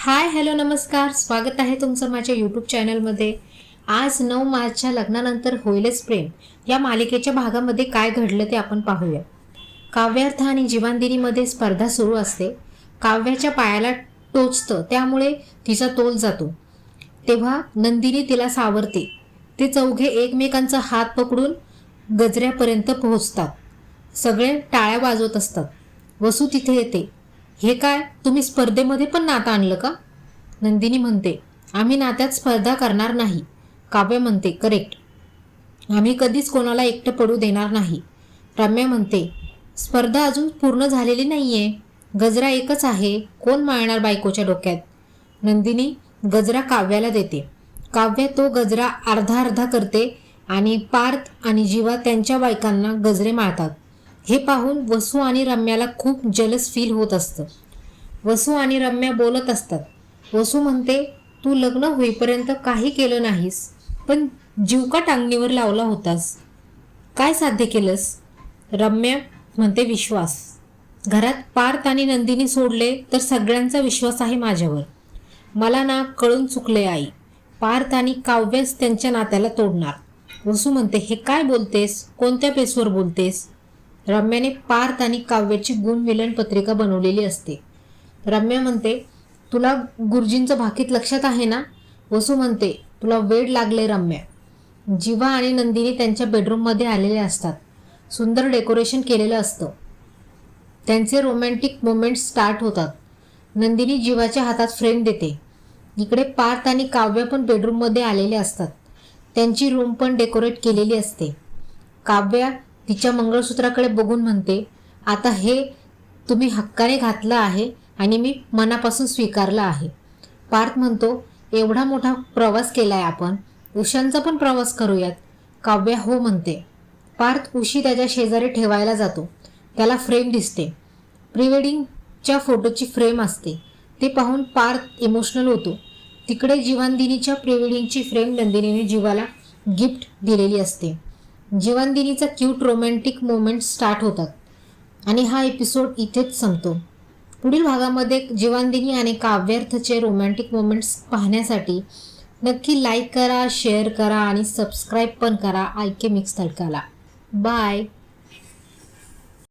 Hi hello नमस्कार, स्वागत आहे तुमचं माझ्या यूट्यूब चॅनलमध्ये. आज 9 मार्चच्या लग्नानंतर होईलच प्रेम या मालिकेच्या भागामध्ये काय घडलं ते आपण पाहूया. काव्यार्थ आणि जीवांदिनीमध्ये स्पर्धा सुरू असते. काव्याच्या पायाला टोचतं, त्यामुळे तिचा तोल जातो. तेव्हा नंदिनी तिला सावरते. ते चौघे एकमेकांचा हात पकडून गजऱ्यापर्यंत पोहोचतात. सगळे टाळ्या वाजवत असतात. वसू तिथे येते. हे काय, तुम्ही स्पर्धेमध्ये पण नातं आणलं का? नंदिनी म्हणते, आम्ही नात्यात स्पर्धा करणार नाही. काव्य म्हणते, करेक्ट, आम्ही कधीच कोणाला एकटं पडू देणार नाही. रम्या म्हणते, स्पर्धा अजून पूर्ण झालेली नाहीये. गजरा एकच आहे, कोण माळणार बायकोच्या डोक्यात? नंदिनी गजरा काव्याला देते. काव्य तो गजरा अर्धा अर्धा करते आणि पार्थ आणि जीवा त्यांच्या बायकांना गजरे माळतात. हे पाहून वसू आणि रम्याला खूप जलस फील होत असतं. वसू आणि रम्या बोलत असतात. वसू म्हणते, तू लग्न होईपर्यंत काही केलं नाहीस, पण जीवका टांगणीवर लावला होतास. काय साध्य केलंस? रम्या म्हणते, विश्वास. घरात पार्थ आणि नंदिनी सोडले तर सगळ्यांचा विश्वास आहे माझ्यावर. मला ना कळून चुकले आई. पार्थ आणि काव्यच त्यांच्या नात्याला तोडणार. वसू म्हणते, हे काय बोलतेस? कोणत्या बेसवर बोलतेस? रम्याने पार्थ आणि काव्याची गुणविलन पत्रिका बनवलेली असते. रम्या म्हणते, तुला गुरुजींचं भाकीत लक्षात आहे ना? वसू म्हणते, तुला वेड लागले रम्या. जीवा आणि नंदिनी त्यांच्या बेडरूममध्ये आलेले असतात. सुंदर डेकोरेशन केलेलं असतं. त्यांचे रोमॅन्टिक मोमेंट्स स्टार्ट होतात. नंदिनी जीवाच्या हातात फ्रेम देते. इकडे पार्थ आणि काव्य पण बेडरूममध्ये आलेले असतात. त्यांची रूम पण डेकोरेट केलेली असते. काव्या तिच्या मंगळसूत्राकडे बघून म्हणते, आता हे तुम्ही हक्काने घातलं आहे आणि मी मनापासून स्वीकारलं आहे. पार्थ म्हणतो, एवढा मोठा प्रवास केलाय आपण, उशांचा पण प्रवास करूयात. काव्या हो म्हणते. पार्थ उशी त्याच्या शेजारी ठेवायला जातो. त्याला फ्रेम दिसते. प्रीवेडिंगच्या फोटोची फ्रेम असते. ते पाहून पार्थ इमोशनल होतो. तिकडे जीवांदिनीच्या प्रीवेडिंगची फ्रेम नंदिनीने जीवाला गिफ्ट दिलेली असते. जीवांदिनीचा क्यूट रोमॅन्टिक मोमेंट स्टार्ट होतात आणि हा एपिसोड इथेच संपतो. पुढील भागामध्ये जीवांदिनी आणि काव्यार्थचे रोमॅन्टिक मोमेंट्स पाहण्यासाठी नक्की लाईक करा, शेअर करा आणि सबस्क्राईब पण करा IK मिक्स तडकाला. बाय.